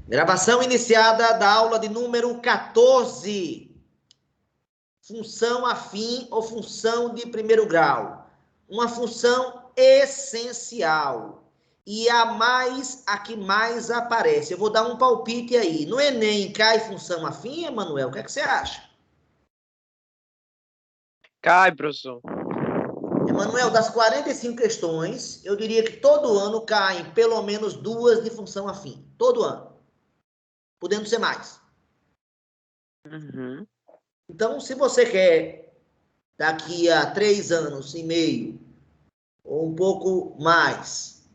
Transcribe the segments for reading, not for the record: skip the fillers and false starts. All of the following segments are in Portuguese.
Gravação iniciada da aula de número 14. Função afim ou função de primeiro grau. Uma função essencial. E a que mais aparece. Eu vou dar um palpite aí. No Enem cai função afim, Emanuel? O que é que você acha? Cai, professor. Emanuel, das 45 questões, eu diria que todo ano caem pelo menos 2 de função afim. Todo ano. Podendo ser mais. Uhum. Então, se você quer, daqui a 3 anos e meio, ou um pouco mais,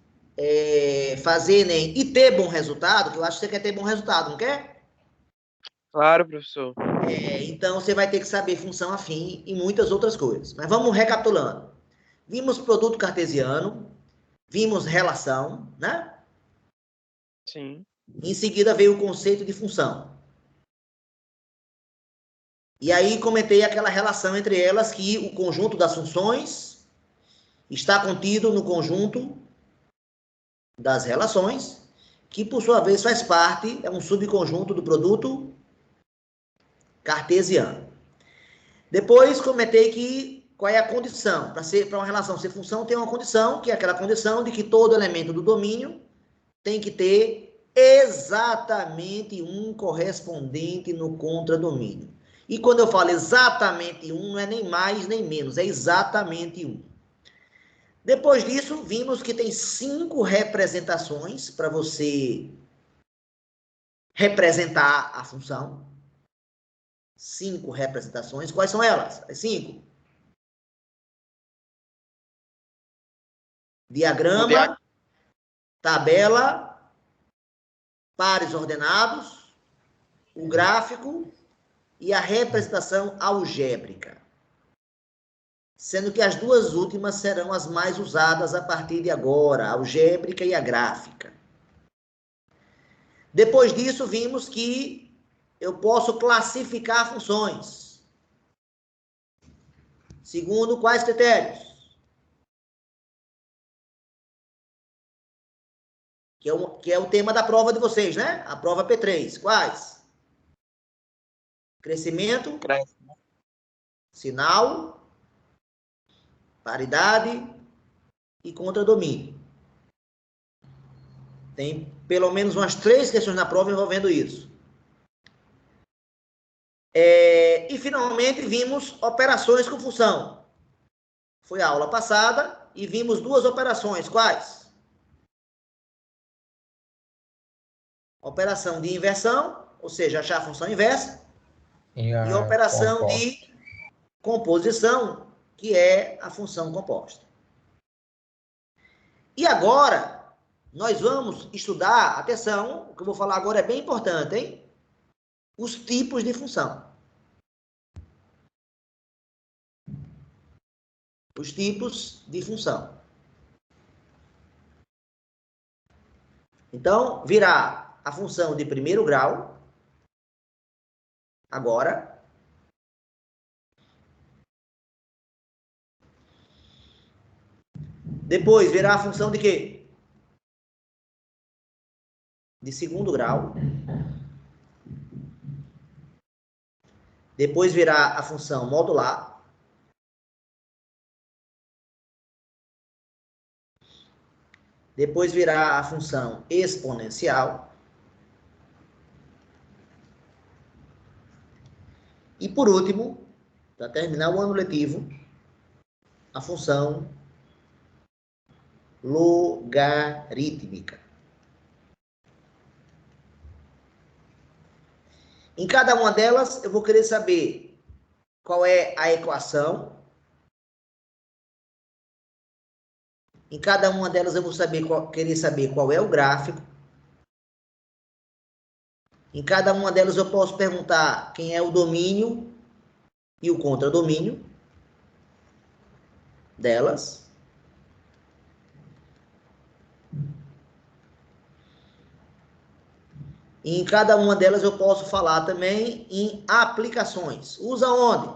fazer Enem e ter bom resultado, que eu acho que você quer ter bom resultado, não quer? Claro, professor. Então, você vai ter que saber função afim e muitas outras coisas. Mas vamos recapitulando. Vimos produto cartesiano, vimos relação, né? Sim. Em seguida veio o conceito de função. E aí comentei aquela relação entre elas, que o conjunto das funções está contido no conjunto das relações, que por sua vez faz parte, é um subconjunto do produto cartesiano. Depois comentei que qual é a condição, para uma relação ser função tem uma condição, que é aquela condição de que todo elemento do domínio tem que ter exatamente um correspondente no contradomínio. E quando eu falo exatamente um, não é nem mais nem menos, é exatamente um. Depois disso, vimos que tem 5 representações para você representar a função. 5 representações. Quais são elas? As 5. Diagrama, tabela, pares ordenados, o gráfico e a representação algébrica. Sendo que as duas últimas serão as mais usadas a partir de agora, a algébrica e a gráfica. Depois disso, vimos que eu posso classificar funções. Segundo quais critérios? Que é o tema da prova de vocês, né? A prova P3. Quais? Crescimento, sinal, paridade e contradomínio. Tem pelo menos umas 3 questões na prova envolvendo isso. E finalmente vimos operações com função. Foi a aula passada e vimos 2 operações. Quais? Operação de inversão, ou seja, achar a função inversa, e operação de composição, que é a função composta. E agora, nós vamos estudar, atenção, o que eu vou falar agora é bem importante, hein? Os tipos de função. Os tipos de função. Então, virá a função de primeiro grau, agora. Depois virá a função de quê? De segundo grau. Depois virá a função modular. Depois virá a função exponencial. E por último, para terminar o ano letivo, a função logarítmica. Em cada uma delas, eu vou querer saber qual é a equação. Em cada uma delas, eu vou querer saber qual é o gráfico. Em cada uma delas, eu posso perguntar quem é o domínio e o contradomínio delas. E em cada uma delas eu posso falar também em aplicações. Usa onde?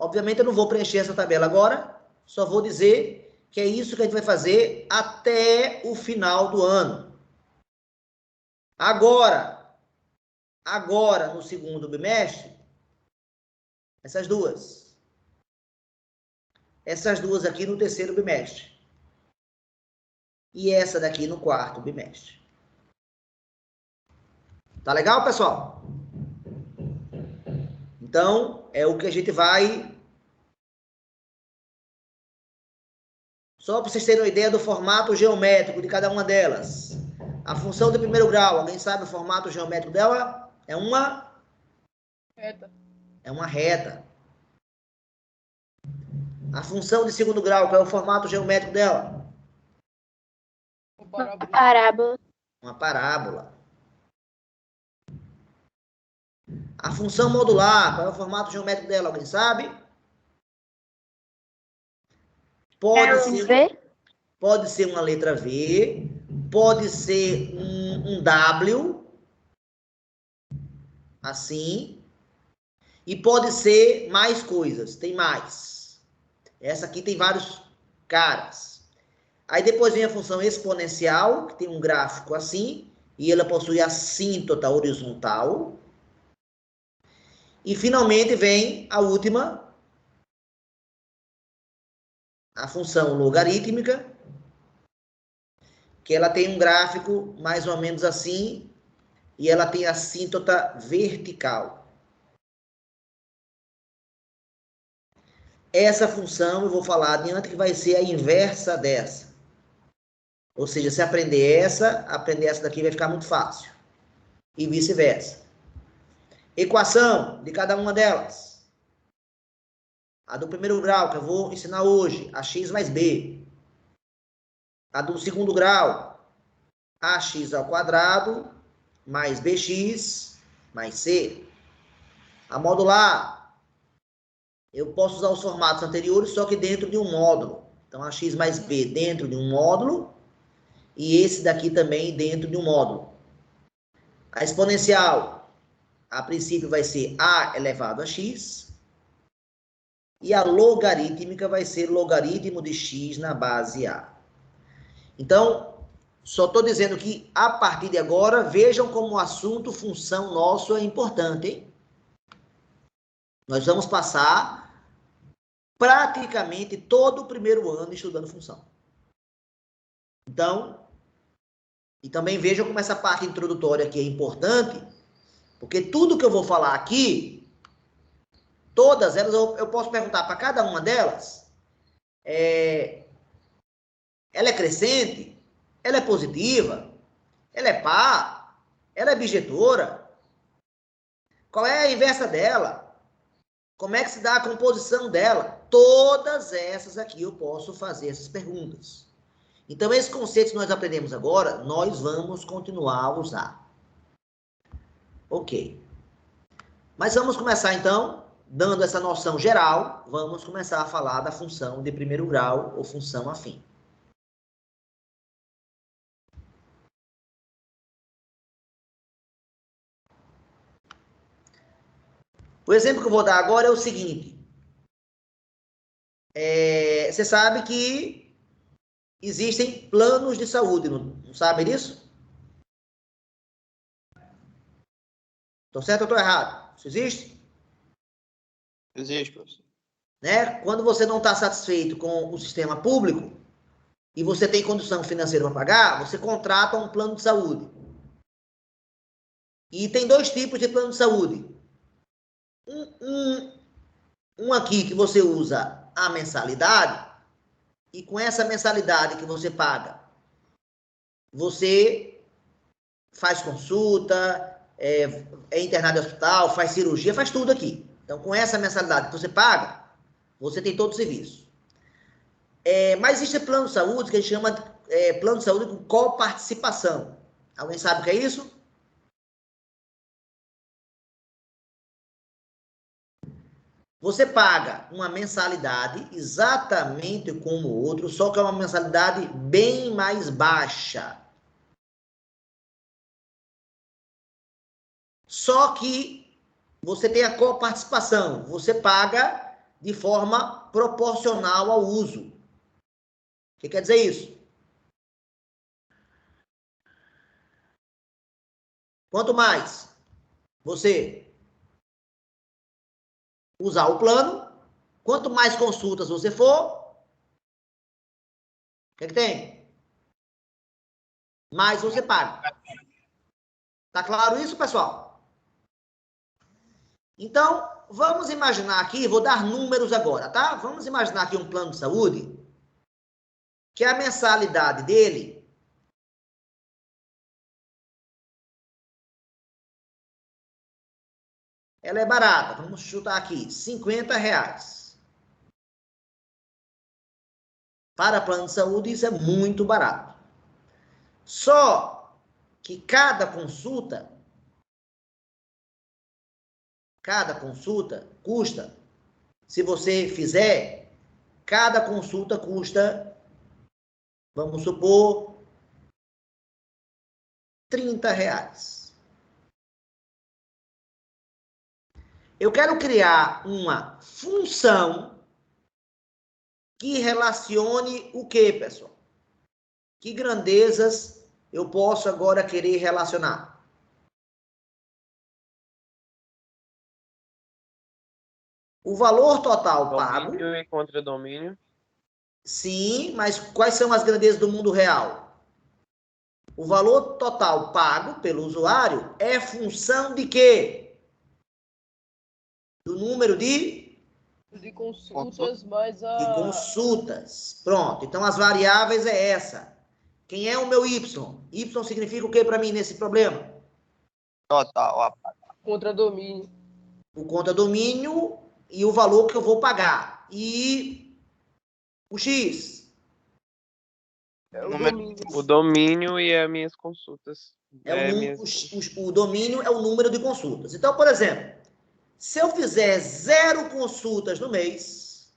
Obviamente eu não vou preencher essa tabela agora, só vou dizer que é isso que a gente vai fazer até o final do ano. Agora, no segundo bimestre, essas duas. Essas duas aqui no terceiro bimestre. E essa daqui no quarto bimestre. Tá legal, pessoal? Então, é o que a gente vai... Só para vocês terem uma ideia do formato geométrico de cada uma delas. A função de primeiro grau, alguém sabe o formato geométrico dela? É uma... Reta. É uma reta. A função de segundo grau, qual é o formato geométrico dela? Uma Parábola. Uma parábola. A função modular, qual é o formato geométrico dela? Alguém sabe? Pode ser uma letra V, pode ser um W, assim, e pode ser mais coisas, tem mais. Essa aqui tem vários caras. Aí depois vem a função exponencial, que tem um gráfico assim, e ela possui assíntota horizontal. E finalmente vem a última, a função logarítmica, que ela tem um gráfico mais ou menos assim, e ela tem assíntota vertical. Essa função, eu vou falar adiante, que vai ser a inversa dessa. Ou seja, se aprender essa daqui vai ficar muito fácil. E vice-versa. Equação de cada uma delas. A do primeiro grau, que eu vou ensinar hoje, ax mais b. A do segundo grau, ax ao quadrado mais bx mais c. A modular, eu posso usar os formatos anteriores, só que dentro de um módulo. Então, ax mais b dentro de um módulo, e esse daqui também dentro de um módulo. A exponencial, a princípio, vai ser a elevado a x, e a logarítmica vai ser logaritmo de x na base a. Então, só estou dizendo que, a partir de agora, vejam como o assunto função nosso é importante, hein? Nós vamos passar praticamente todo o primeiro ano estudando função. Então, e também vejam como essa parte introdutória aqui é importante, porque tudo que eu vou falar aqui, todas elas, eu posso perguntar para cada uma delas, ela é crescente? Ela é positiva? Ela é par? Ela é bijetora? Qual é a inversa dela? Como é que se dá a composição dela? Todas essas aqui eu posso fazer essas perguntas. Então, esses conceitos que nós aprendemos agora, nós vamos continuar a usar. Ok. Mas vamos começar, então, dando essa noção geral, vamos começar a falar da função de primeiro grau ou função afim. O exemplo que eu vou dar agora é o seguinte. Você sabe que existem planos de saúde, não sabe disso? Estou certo ou estou errado? Isso existe? Existe, professor. Né? Quando você não está satisfeito com o sistema público e você tem condição financeira para pagar, você contrata um plano de saúde. E tem dois tipos de plano de saúde. Um aqui que você usa a mensalidade, e com essa mensalidade que você paga, você faz consulta, é internado em hospital, faz cirurgia, faz tudo aqui. Então, com essa mensalidade que você paga, você tem todo o serviço. Mas existe plano de saúde que a gente chama plano de saúde com coparticipação. Alguém sabe o que é isso? Você paga uma mensalidade exatamente como o outro, só que é uma mensalidade bem mais baixa. Só que você tem a coparticipação. Você paga de forma proporcional ao uso. O que quer dizer isso? Quanto mais você usar o plano, quanto mais consultas você for, o que é que tem? Mais você paga. Tá claro isso, pessoal? Então, vamos imaginar aqui, vou dar números agora, tá? Vamos imaginar aqui um plano de saúde que a mensalidade dele ela é barata. Vamos chutar aqui, R$ 50. Para plano de saúde, isso é muito barato. Só que cada consulta custa, se você fizer, cada consulta custa, vamos supor, R$ 30. Eu quero criar uma função que relacione o quê, pessoal? Que grandezas eu posso agora querer relacionar? O valor total pago. Domínio e contradomínio. Sim, mas quais são as grandezas do mundo real? O valor total pago pelo usuário é função de quê? Do número de consultas mais a... de consultas. Pronto, então as variáveis é essa. Quem é o meu Y? Y significa o que para mim nesse problema? Total. Contradomínio. O contradomínio e o valor que eu vou pagar. E o X? É o Número- domínio. O domínio e as minhas consultas. O domínio é o número de consultas. Então, por exemplo, se eu fizer 0 consultas no mês,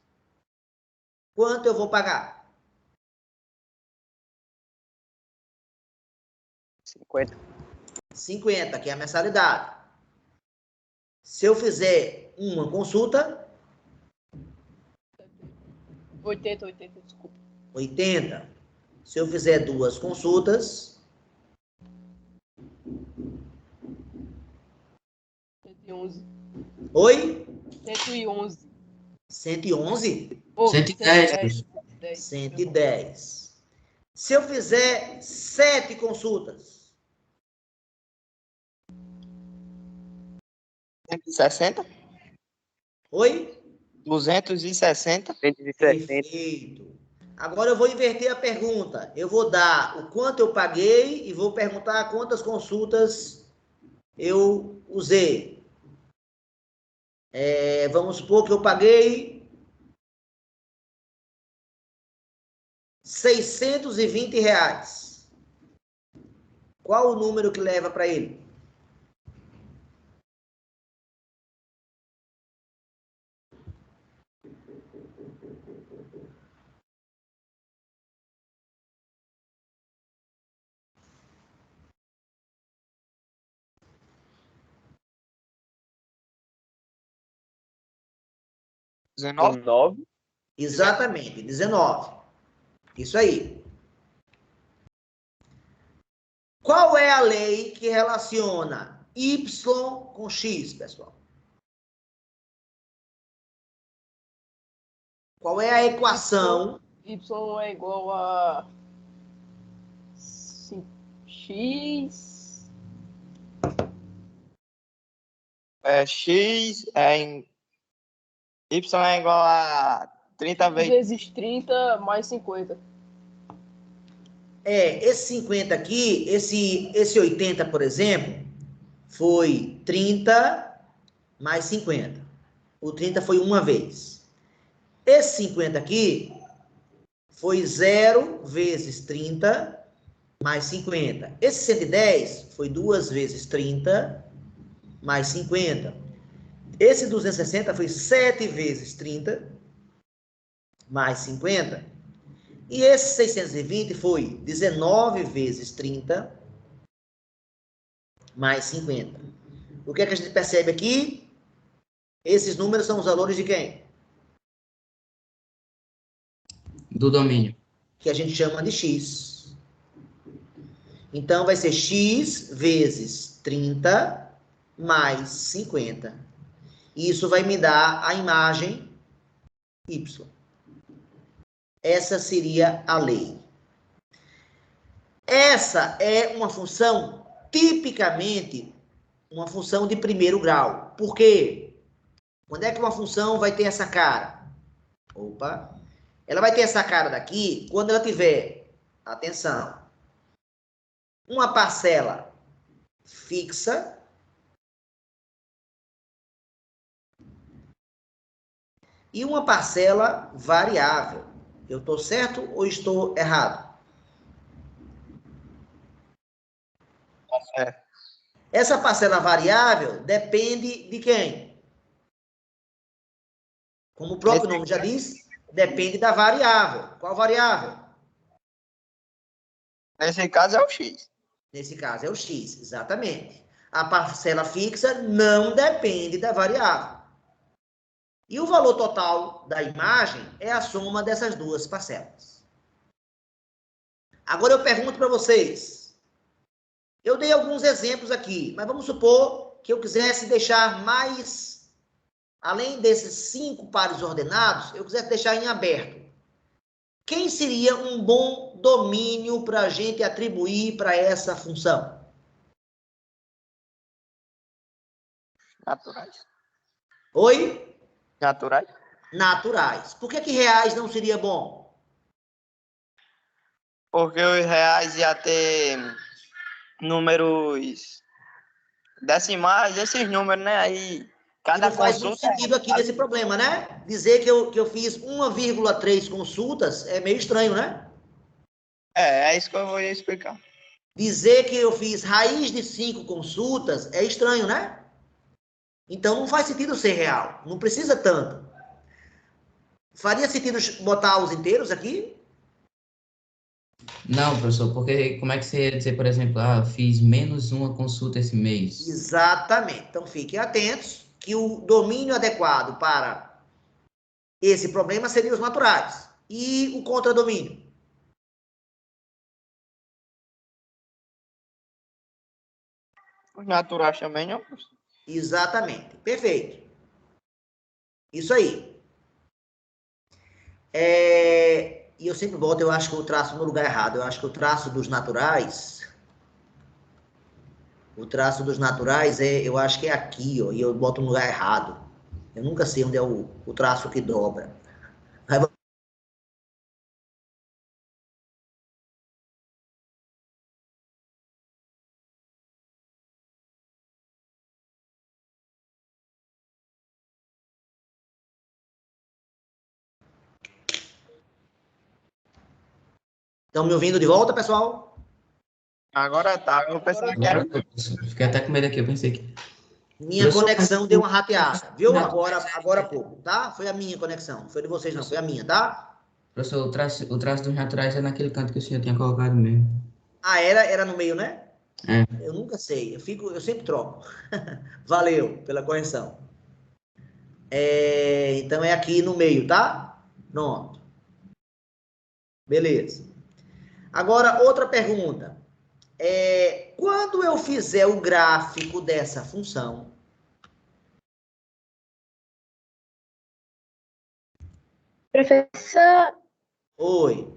quanto eu vou pagar? 50, que é a mensalidade. Se eu fizer uma consulta, 80, desculpa. 80. Se eu fizer 2 consultas, 111. oi? 111. 111? Oh, 110. 110. Se eu fizer 7 consultas, 260? oi? 260? 170. Perfeito. Agora eu vou inverter a pergunta. Eu vou dar o quanto eu paguei e vou perguntar quantas consultas eu usei. Vamos supor que eu paguei R$ 620. Qual o número que leva para ele? R$ 19? 9. Exatamente, 19. Isso aí. Qual é a lei que relaciona Y com X, pessoal? Qual é a equação? Y é igual a X. X Y é igual a 30 vezes. Vezes 30 mais 50. Esse 50 aqui, esse 80, por exemplo, foi 30 mais 50. O 30 foi uma vez. Esse 50 aqui foi 0 vezes 30 mais 50. Esse 110 foi 2 vezes 30 mais 50. Esse 260 foi 7 vezes 30 mais 50. E esse 620 foi 19 vezes 30 mais 50. O que é que a gente percebe aqui? Esses números são os valores de quem? Do domínio. Que a gente chama de X. Então, vai ser X vezes 30 mais 50. Isso vai me dar a imagem y. Essa seria a lei. Essa é uma função, tipicamente, uma função de primeiro grau. Por quê? Quando é que uma função vai ter essa cara? Opa! Ela vai ter essa cara daqui quando ela tiver, atenção, uma parcela fixa e uma parcela variável. Eu estou certo ou estou errado? É. Essa parcela variável depende de quem? Como o próprio nome já diz, depende da variável. Qual variável? Nesse caso é o x. Nesse caso é o x, exatamente. A parcela fixa não depende da variável. E o valor total da imagem é a soma dessas duas parcelas. Agora eu pergunto para vocês. Eu dei alguns exemplos aqui, mas vamos supor que eu quisesse deixar mais, além desses 5 pares ordenados, eu quisesse deixar em aberto. Quem seria um bom domínio para a gente atribuir para essa função? Naturais. Oi? Naturais. Naturais. Por que reais não seria bom? Porque os reais ia ter números decimais, esses números, né? Aí E cada não faz muito consulta sentido aqui nesse problema, né? Dizer que eu fiz 1,3 consultas é meio estranho, né? é isso que eu vou explicar. Dizer que eu fiz raiz de 5 consultas é estranho, né? Então não faz sentido ser real. Não precisa tanto. Faria sentido botar os inteiros aqui? Não, professor, porque como é que você ia dizer, por exemplo, eu fiz menos uma consulta esse mês? Exatamente. Então fiquem atentos que o domínio adequado para esse problema seria os naturais. E o contradomínio? Os naturais também não. Exatamente. Perfeito. Isso aí. E eu sempre volto, eu acho que eu traço no lugar errado. Eu acho que o traço dos naturais. O traço dos naturais eu acho que é aqui, ó, e eu boto no lugar errado. Eu nunca sei onde é o traço que dobra. Estão me ouvindo de volta, pessoal? Agora tá. Eu pensei que Agora, era. professor, eu fiquei até com medo aqui, eu pensei que... Minha Professor, conexão deu uma rateada, viu? Não, Agora há pouco, tá? Foi a minha conexão, não foi de vocês não, foi a minha, tá? professor, o traço dos naturais é naquele canto que o senhor tinha colocado mesmo. Ah, era no meio, né? É. Eu nunca sei, eu sempre troco. Valeu pela correção. Então é aqui no meio, tá? Pronto. Beleza. Agora, outra pergunta. Quando eu fizer o gráfico dessa função, Professor, oi,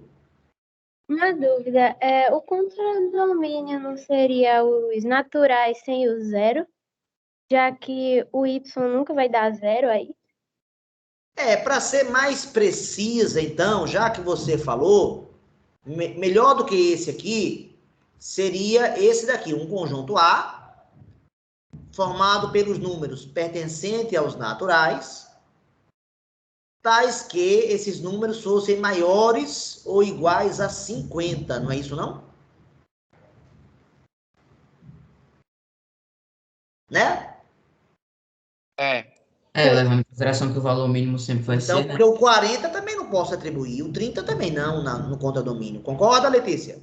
uma dúvida. O contradomínio não seria os naturais sem o zero, já que o y nunca vai dar zero aí? para ser mais precisa, então, já que você falou, melhor do que esse aqui, seria esse daqui, um conjunto A, formado pelos números pertencentes aos naturais, tais que esses números fossem maiores ou iguais a 50, não é isso não? Né? É. Levando em consideração que o valor mínimo sempre vai Então, ser, né? porque o 40 também não posso atribuir, o 30 também não, no contradomínio. Concorda, Letícia?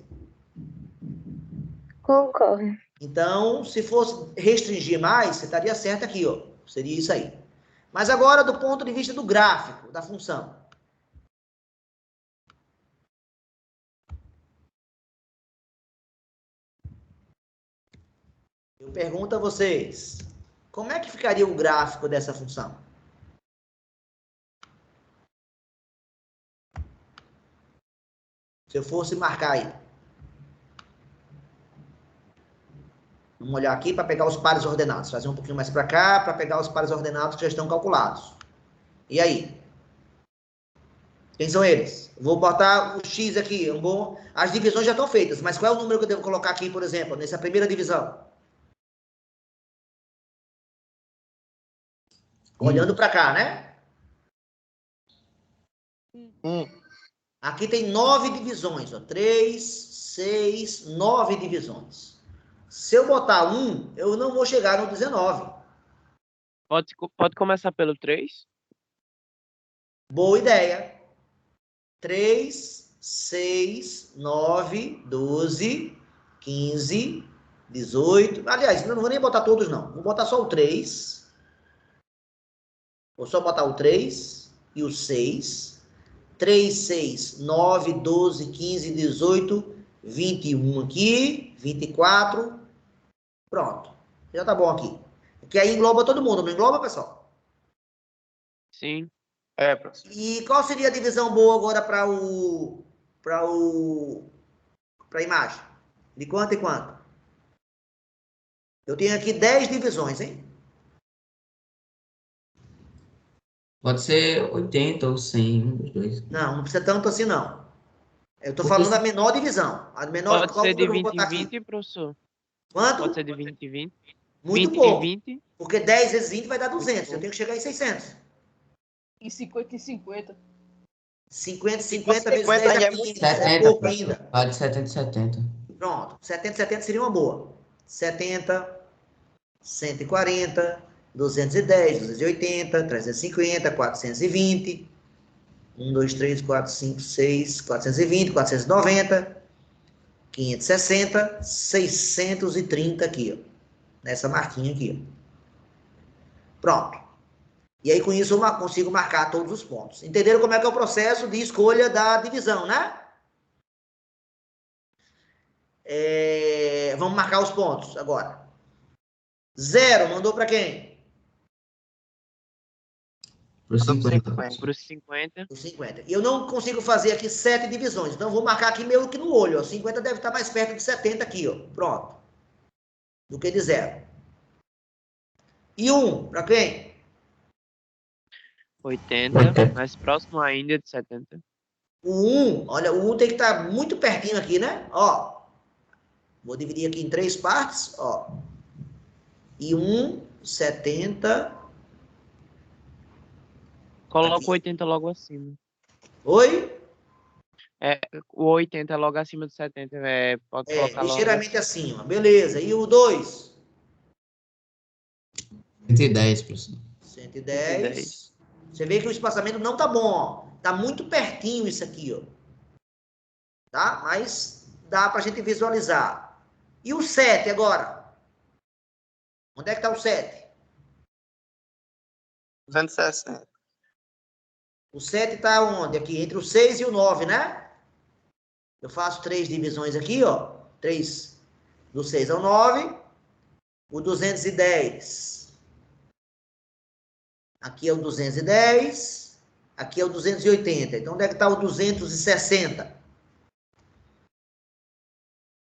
Concordo. Então, se fosse restringir mais, você estaria certo aqui, ó. Seria isso aí. Mas agora, do ponto de vista do gráfico, da função. Eu pergunto a vocês, como é que ficaria o gráfico dessa função? Se eu fosse marcar aí. Vamos olhar aqui para pegar os pares ordenados. Fazer um pouquinho mais para cá, para pegar os pares ordenados que já estão calculados. E aí? Quem são eles? Vou botar o X aqui. As divisões já estão feitas, mas qual é o número que eu devo colocar aqui, por exemplo, nessa primeira divisão? Olhando para cá, né? Aqui tem 9 divisões. Ó. 3, 6, 9 divisões. Se eu botar 1, eu não vou chegar no 19. Pode começar pelo 3? Boa ideia. 3, 6, 9, 12, 15, 18. Aliás, não vou nem botar todos, não. Vou botar só o 3. Vou só botar o 3 e o 6. 3, 6, 9, 12, 15, 18, 21 aqui, 24. Pronto. Já tá bom aqui. Porque aí engloba todo mundo, não engloba, pessoal? Sim. Professor. E qual seria a divisão boa agora para a imagem? De quanto e quanto? Eu tenho aqui 10 divisões, hein? Pode ser 80 ou 100, um dos dois. Não precisa tanto assim, não. Eu estou Porque falando da menor divisão. A menor, Pode qual ser de número eu vou 20 botar em aqui? 20, professor. Quanto? Pode ser de 20 em 20. Muito 20 em pouco. 20. Porque 10 vezes 20 vai dar 200. Eu pouco. tenho que chegar em 600. E 50 e 50. 50 vezes 50 10 já dá é 500. muito. É 70, pouco professor. ainda. Pode 70 e 70. Pronto. 70 70 seria uma boa. 70, 140, 210, 280, 350, 420. 1, 2, 3, 4, 5, 6, 420, 490, 560, 630 aqui, ó. Nessa marquinha aqui, ó. Pronto. E aí, com isso, eu consigo marcar todos os pontos. Entenderam como é que é o processo de escolha da divisão, né? Vamos marcar os pontos agora. 0, mandou para quem? Pro 50. Para os 50. Os 50. E eu não consigo fazer aqui 7 divisões, então vou marcar aqui meio que no olho, ó. 50 deve estar mais perto de 70 aqui, ó. Pronto. Do que de 0. E 1, para quem? 80. Mais próximo ainda de 70. O 1, olha, o 1 tem que estar muito pertinho aqui, né? Ó, vou dividir aqui em 3 partes, ó. E 1, 70. Coloca Aqui. o 80 logo acima. Oi? O 80 é logo acima do 70. Pode colocar logo Ligeiramente acima. Beleza. E o 2? 110, professor. 110. Você vê que o espaçamento não tá bom, ó. Tá muito pertinho isso aqui, ó. Tá? Mas dá pra gente visualizar. E o 7 agora? Onde é que tá o 7? 260. O 7 tá onde? Aqui, entre o 6 e o 9, né? Eu faço 3 divisões aqui, ó. 3 do 6 ao 9. O 210. Aqui é o 210. Aqui é o 280. Então, onde é que está o 260?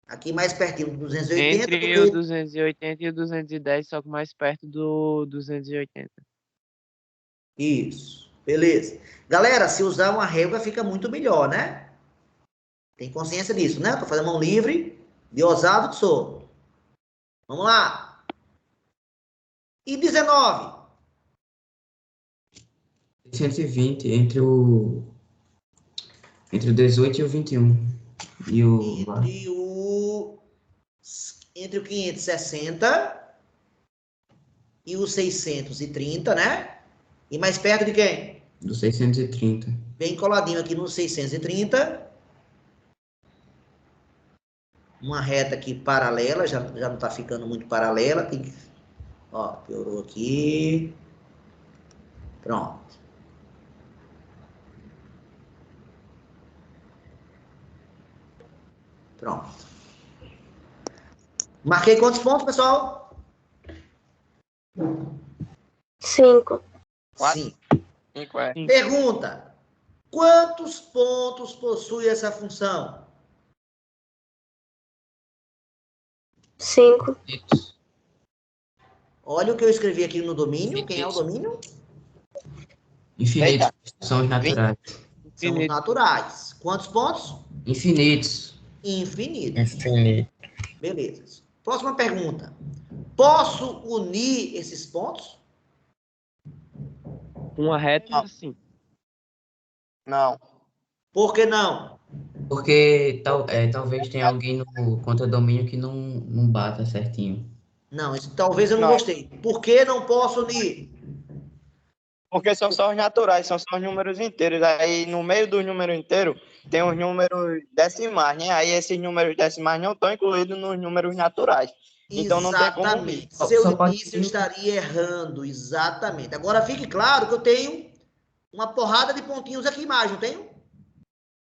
Aqui mais pertinho do 280 do entre o que... 280 e o 210, só que mais perto do 280. Isso. Beleza. Galera, se usar uma régua fica muito melhor, né? Tem consciência disso, né? Estou fazendo mão livre, de ousado que sou. Vamos lá. E 19? 120 entre o 18 e o 21. E o... Entre o 560 e o 630, né? E mais perto de quem? Do 630. Bem coladinho aqui no 630. Uma reta aqui paralela, já não está ficando muito paralela. Tem que... Ó, piorou aqui. Pronto. Pronto. Marquei quantos pontos, pessoal? 5. 4, Sim. 5, é. Pergunta. Quantos pontos possui essa função? 5. Infinitos. Olha o que eu escrevi aqui no domínio. Quem é o domínio? Infinitos. Eita. São os naturais. São os Infinito. naturais. Quantos pontos? Infinitos. Infinito. Infinito. Beleza. Próxima pergunta. Posso unir esses pontos? Uma reta, Não. sim. Não. Por que não? Porque talvez tenha alguém no contradomínio que não bata certinho. Não, isso talvez eu não Não. gostei. Por que não posso unir? Porque são só os naturais, são só os números inteiros. Aí no meio dos números inteiros tem os números decimais, né? Aí esses números decimais não estão incluídos nos números naturais. Então não tem como unir. Exatamente. Se eu Só pode unisse, eu estaria errando. Exatamente. Agora fique claro que eu tenho uma porrada de pontinhos aqui embaixo, não tenho?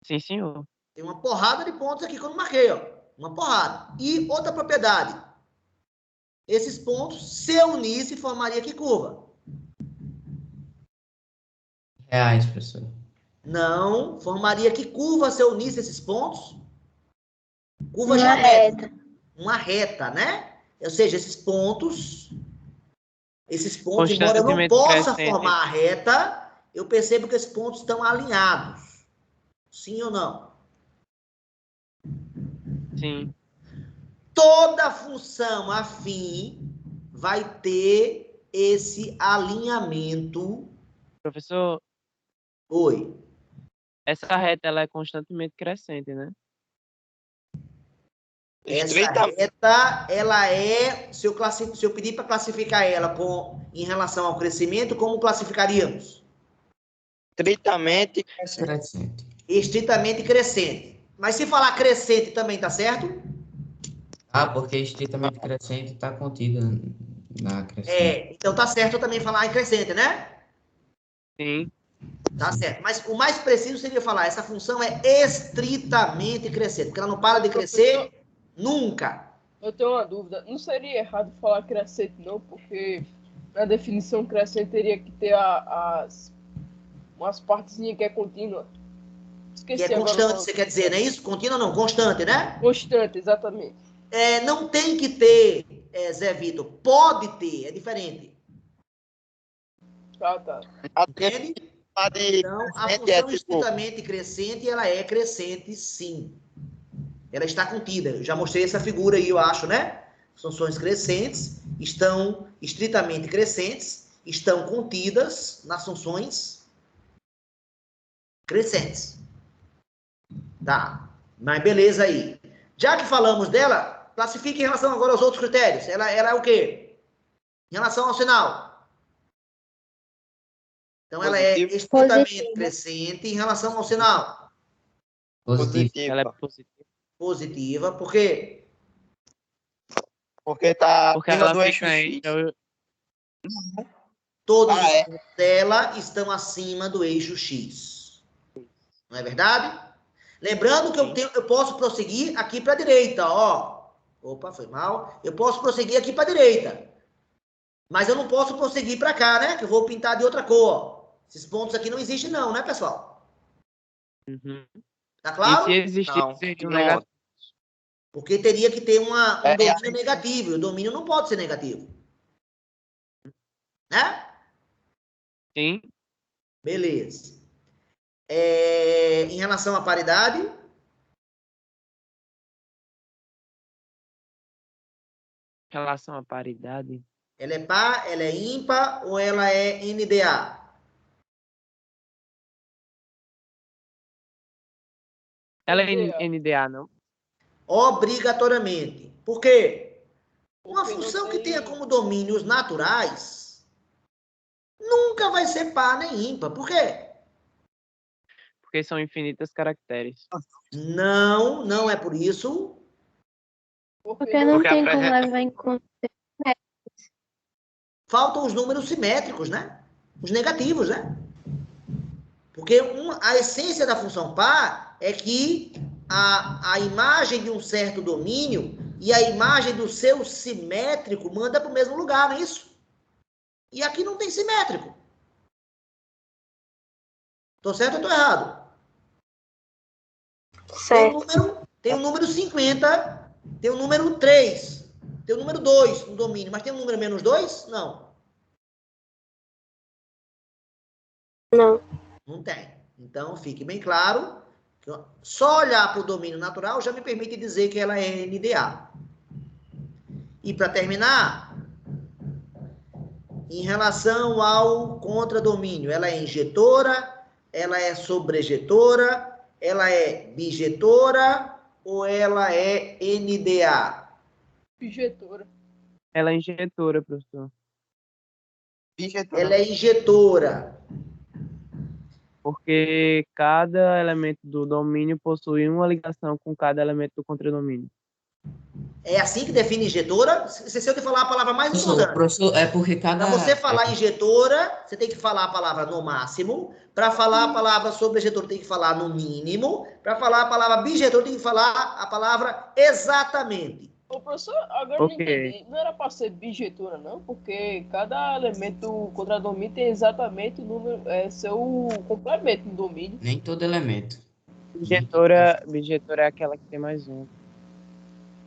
Sim, senhor. Tem uma porrada de pontos aqui que eu não marquei, ó. Uma porrada. E outra propriedade. Esses pontos, se eu unisse, formaria que curva? Reais, professor. Não, formaria que curva se eu unisse esses pontos? Curva Uma geométrica. reta. Uma reta, né? Ou seja, esses pontos, embora eu não Constantemente possa crescente. formar a reta, eu percebo que esses pontos estão alinhados. Sim ou não? Sim. Toda função afim vai ter esse alinhamento. Professor, Oi. essa reta ela é constantemente crescente, né? Essa Estreitamente. reta, ela é, se eu pedir para classificar ela em relação ao crescimento, como classificaríamos? Estritamente. Crescente. Estritamente crescente. Mas se falar crescente também tá certo? Porque estritamente crescente está contida na crescente. Então tá certo eu também falar em crescente, né? Sim. Tá Sim. certo. Mas o mais preciso seria falar, essa função é estritamente crescente, porque ela não para de crescer nunca. Eu tenho uma dúvida. Não seria errado falar crescente, não, porque na definição crescente teria que ter umas partezinhas que é contínua. Que Esqueci é agora o constante, nome. você quer dizer, não é isso? Contínua não, constante, né? Constante, exatamente. Não tem que ter, Zé Vitor. Pode ter, é diferente. Tá. Entende? Então, a função estritamente crescente, ela é crescente, sim. Ela está contida. Eu já mostrei essa figura aí, eu acho, né? Funções crescentes estão estritamente crescentes, estão contidas nas funções crescentes. Tá. Mas beleza aí. Já que falamos dela, classifique em relação agora aos outros critérios. Ela é o quê? Em relação ao sinal. Então, ela é Positivo. estritamente Positivo. crescente em relação ao sinal. Positivo. Ela é positiva. Positiva, por quê? Porque tá Porque acima ela do eixo fica X. entre Todos os é. pontos dela estão acima do eixo X. Não é verdade? Lembrando que eu posso prosseguir aqui para a direita, ó. Opa, foi mal. Eu posso prosseguir aqui para a direita. Mas eu não posso prosseguir para cá, né? Que eu vou pintar de outra cor. Esses pontos aqui não existem não, né, pessoal? Uhum. Tá E claro? se existir, Não. seria um Não. negativo. Porque teria que ter um É, domínio negativo. E o domínio não pode ser negativo. Né? Sim. Beleza. Em relação à paridade, Em relação à paridade, ela é par, ela é ímpar ou ela é NDA? ela é NDA. NDA, não? Obrigatoriamente. Por quê? Uma Porque não função que tem- tenha como domínios naturais nunca vai ser par nem ímpar. Por quê? Porque são infinitas caracteres. Não, não é por isso. Porque não Porque tem como apresenta- levar em conta. Faltam os números simétricos, né? Os negativos, né? Porque a essência da função par é que a imagem de um certo domínio E a imagem do seu simétrico manda para o mesmo lugar, não é isso? E aqui não tem simétrico. Tô certo ou tô errado? Certo. Tem o número 50, tem o número 3, tem o número 2 no domínio, mas tem um número menos 2? Não. Não. Não tem. Então, fique bem claro que só olhar para o domínio natural já me permite dizer que ela é NDA. E para terminar, em relação ao contradomínio, ela é injetora, ela é sobrejetora, ela é bijetora ou ela é NDA? Injetora. Ela é injetora, professor. Ela é injetora. Porque cada elemento do domínio possui uma ligação com cada elemento do contradomínio. É assim que define injetora? Se eu te falar a palavra mais importante. Professor, é porque Para cada... você falar injetora, você tem que falar a palavra no máximo. Para falar a palavra sobrejetora, tem que falar no mínimo. Para falar a palavra bijetora, tem que falar a palavra exatamente. Ô, professor, agora eu não entendi. Não era para ser bijetora, não? Porque cada elemento contra domínio tem exatamente o número, seu complemento no domínio. Nem todo elemento. Bijetora é aquela que tem mais um.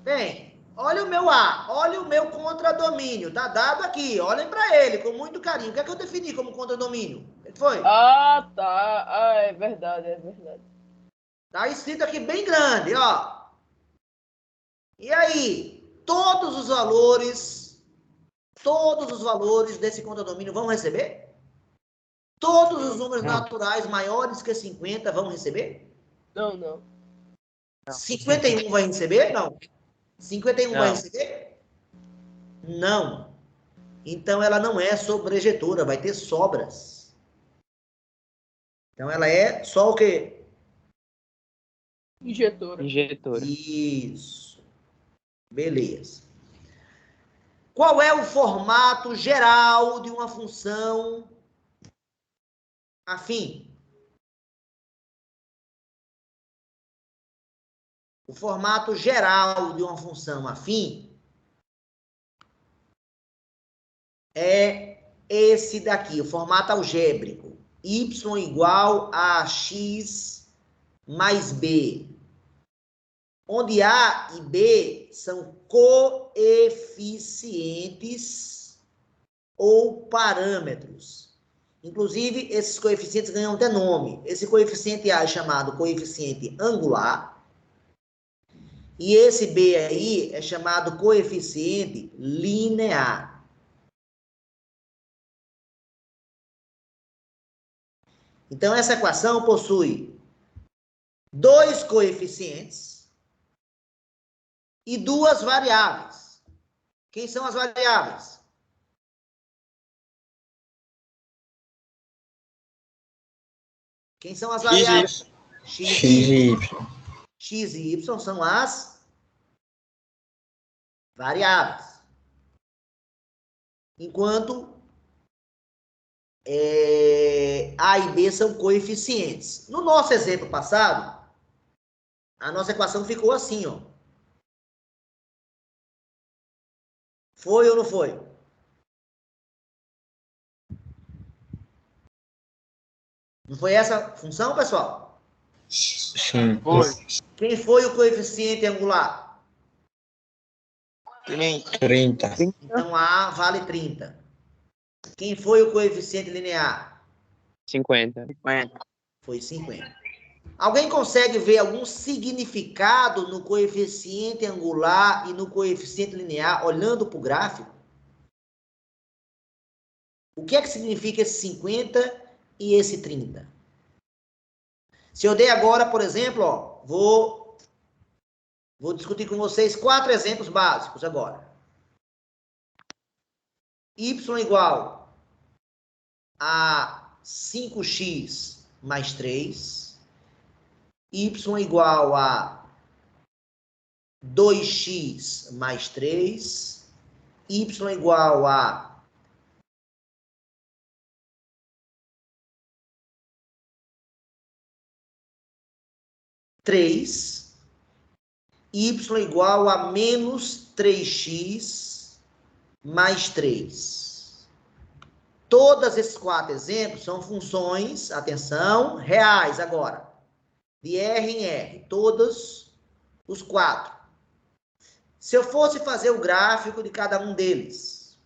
Bem, olha o meu A, olha o meu contradomínio. Tá dado aqui, olhem para ele com muito carinho. O que é que eu defini como contradomínio? O que foi? Ah, tá. Ah, é verdade, é verdade. Tá escrito aqui bem grande, ó. E aí, todos os valores desse contradomínio vão receber? Todos os números naturais maiores que 50 vão receber? Não. 51 vai receber? Não. 51 vai Não. receber? Não. Então ela não é sobrejetora, vai ter sobras. Então ela é só o quê? Injetora. Isso. Beleza. Qual é o formato geral de uma função afim? O formato geral de uma função afim é esse daqui, o formato algébrico. Y igual a x mais b. Onde A e B são coeficientes ou parâmetros. Inclusive, esses coeficientes ganham até nome. Esse coeficiente A é chamado coeficiente angular. E esse B aí é chamado coeficiente linear. Então, essa equação possui dois coeficientes e duas variáveis. Quem são as variáveis? Quem são as variáveis? X e Y. X e Y são as variáveis. Enquanto A e B são coeficientes. No nosso exemplo passado, a nossa equação ficou assim, ó. Foi ou não foi? Não foi essa a função, pessoal? Sim. Foi. Quem foi o coeficiente angular? 30. Então, A vale 30. Quem foi o coeficiente linear? 50. Foi 50. Alguém consegue ver algum significado no coeficiente angular e no coeficiente linear olhando para o gráfico? O que é que significa esse 50 e esse 30? Se eu der agora, por exemplo, ó, vou discutir com vocês 4 exemplos básicos agora. Y igual a 5x mais 3. Y igual a 2x mais 3. Y igual a 3, y igual a menos 3x mais 3. Todos esses 4 exemplos são funções, atenção, reais agora. De R em R, todos os 4. Se eu fosse fazer o gráfico de cada um deles,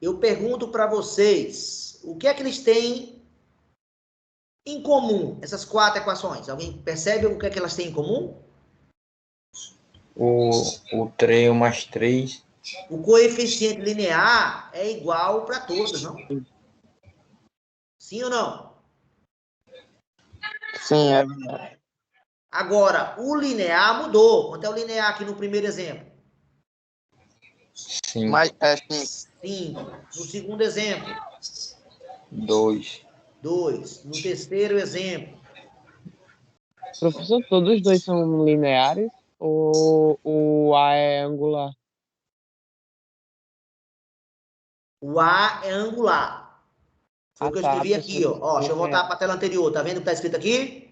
eu pergunto para vocês, o que é que eles têm em comum, essas 4 equações? Alguém percebe o que é que elas têm em comum? O 3 mais 3. O coeficiente linear é igual para todas, não? Sim ou não? Sim, é verdade. Agora, o linear mudou. Quanto é o linear aqui no primeiro exemplo? 5. Mas é 5. 5. No segundo exemplo? 2. 2. No terceiro exemplo? Professor, todos os dois são lineares ou o A é angular? O A é angular. Foi o que eu escrevi aqui, ó. Ó, deixa eu voltar para a tela anterior. Tá vendo o que está escrito aqui?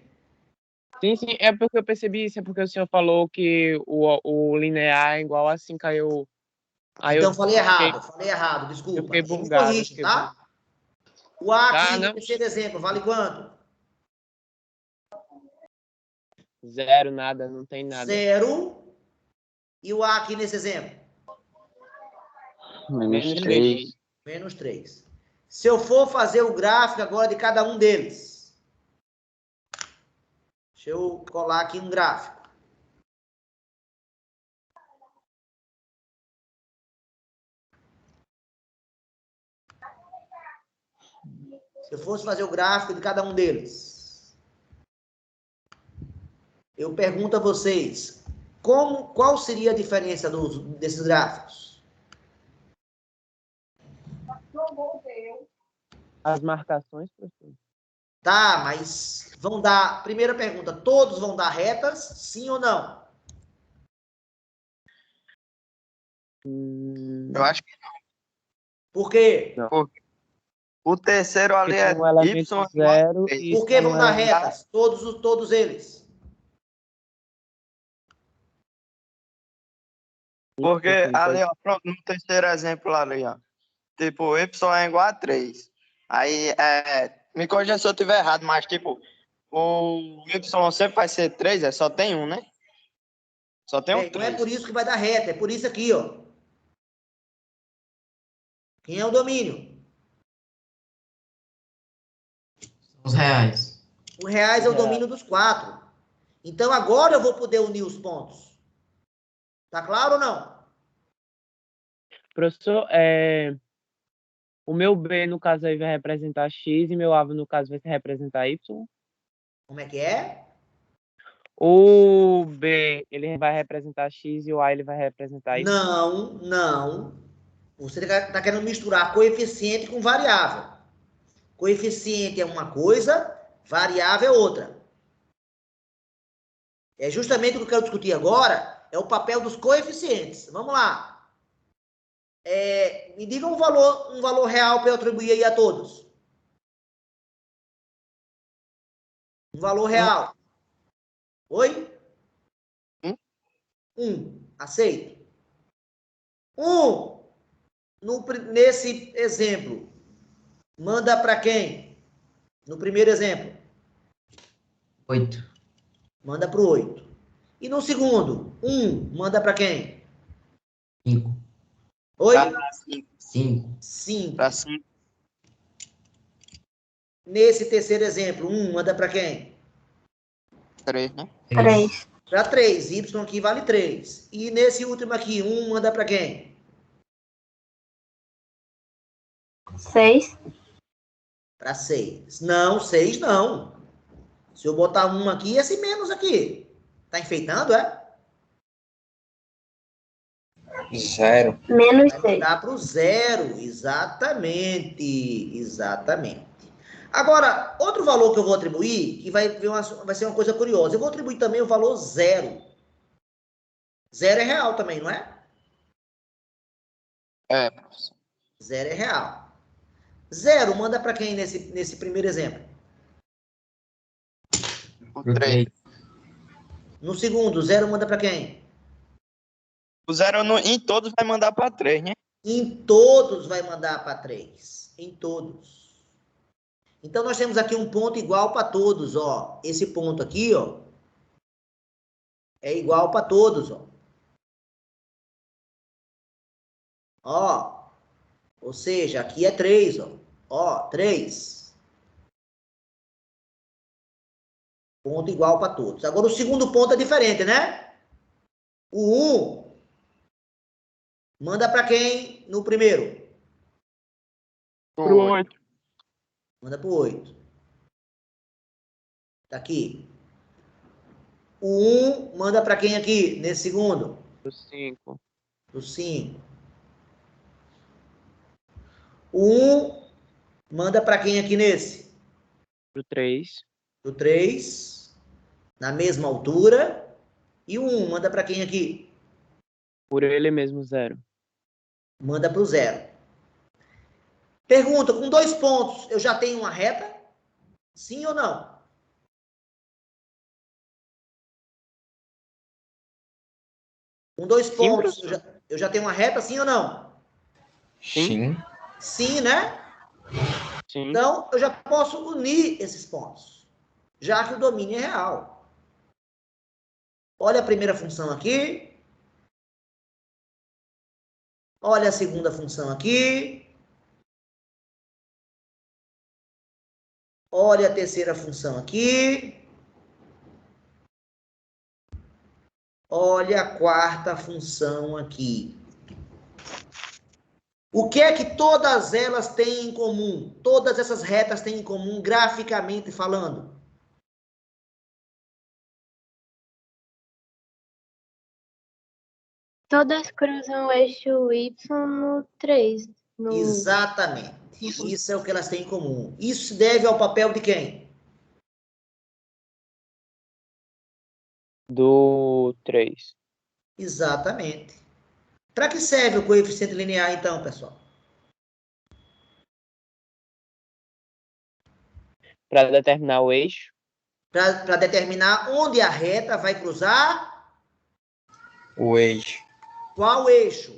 Sim, sim, é porque eu percebi isso, é porque o senhor falou que o linear é igual a 5, aí eu... Então, falei errado, desculpa. Eu fiquei Me bugado. corrige, tá? O A aqui, não. no terceiro exemplo, vale quanto? 0, nada, não tem nada. 0. E o A aqui nesse exemplo? Menos Menos 3. Menos 3. Se eu for fazer o gráfico agora de cada um deles, deixa eu colar aqui um gráfico. Se eu fosse fazer o gráfico de cada um deles, eu pergunto a vocês, qual seria a diferença desses gráficos? As marcações, professor? Tá, mas vão dar... Primeira pergunta, todos vão dar retas, sim ou não? Eu acho que Por quê? o terceiro ali Porque é tem um elemento Y. 0 e... Por que vão tem um dar elemento- retas? Todos eles. Porque Sim, ali, ó, pronto, no terceiro exemplo ali, ó. Tipo, Y é igual a 3. Aí, me corrija se eu estiver errado, mas tipo, o Y sempre vai ser 3, só tem um, né? Só tem um Não é 3. por isso que vai dar reta, é por isso aqui, ó. Quem é o domínio? Os reais. O reais é o domínio dos 4. Então, agora eu vou poder unir os pontos. Tá claro ou não? Professor, o meu B, no caso, aí vai representar X e meu A, no caso, vai representar Y. Como é que é? O B, ele vai representar X e o A, ele vai representar Y. Não. Você está querendo misturar coeficiente com variável. Coeficiente é uma coisa, variável é outra. É justamente o que eu quero discutir agora, é o papel dos coeficientes. Vamos lá. Me diga um valor real para eu atribuir aí a todos. Um valor real. Oi? 1. Aceito. 1. Nesse exemplo, manda para quem? No primeiro exemplo. 8. Manda para o 8. E no segundo, 1, manda para quem? 5. Oi? 5. 5. Para 5. Nesse terceiro exemplo, 1, manda para quem? 3, né? 3. Para 3. Y aqui vale 3. E nesse último aqui, 1, manda para quem? 6. Para 6. Não, 6 não. Se eu botar 1 aqui, esse menos aqui. Tá enfeitando, é? 0. Menos Vai 6. mandar para o 0. Exatamente. Agora, outro valor que eu vou atribuir, que vai ser uma coisa curiosa. Eu vou atribuir também o valor 0. 0 é real também, não é? É, professor. 0 é real. 0 manda para quem nesse primeiro exemplo? O 3. No segundo, 0 manda para quem? O 0 em todos vai mandar para 3, né? Em todos vai mandar para 3. Em todos. Então, nós temos aqui um ponto igual para todos, ó. Esse ponto aqui, ó, é igual para todos, ó. Ó, ou seja, aqui é 3, ó. Ó, 3. Ponto igual para todos. Agora, o segundo ponto é diferente, né? O 1 manda para quem no primeiro? Pro 8. Manda para o 8. Tá aqui. O 1 manda para quem aqui nesse segundo? Pro 5. Pro 5. O 1 manda para quem aqui nesse? Pro 3. Pro 3. Na mesma altura. E o 1 manda para quem aqui? Por ele mesmo, 0. Manda para o 0. Pergunta, com 2 pontos, eu já tenho uma reta? Sim ou não? Com 2 Sim, pontos, professor. eu já tenho uma reta, sim ou não? Sim. Sim, né? Sim. Então, eu já posso unir esses pontos, já que o domínio é real. Olha a primeira função aqui. Olha a segunda função aqui. Olha a terceira função aqui. Olha a quarta função aqui. O que é que todas elas têm em comum? Todas essas retas têm em comum, graficamente falando? Todas cruzam o eixo Y no 3. Exatamente. Isso é o que elas têm em comum. Isso se deve ao papel de quem? Do 3. Exatamente. Para que serve o coeficiente linear, então, pessoal? Para determinar o eixo. Para determinar onde a reta vai cruzar O eixo. qual eixo?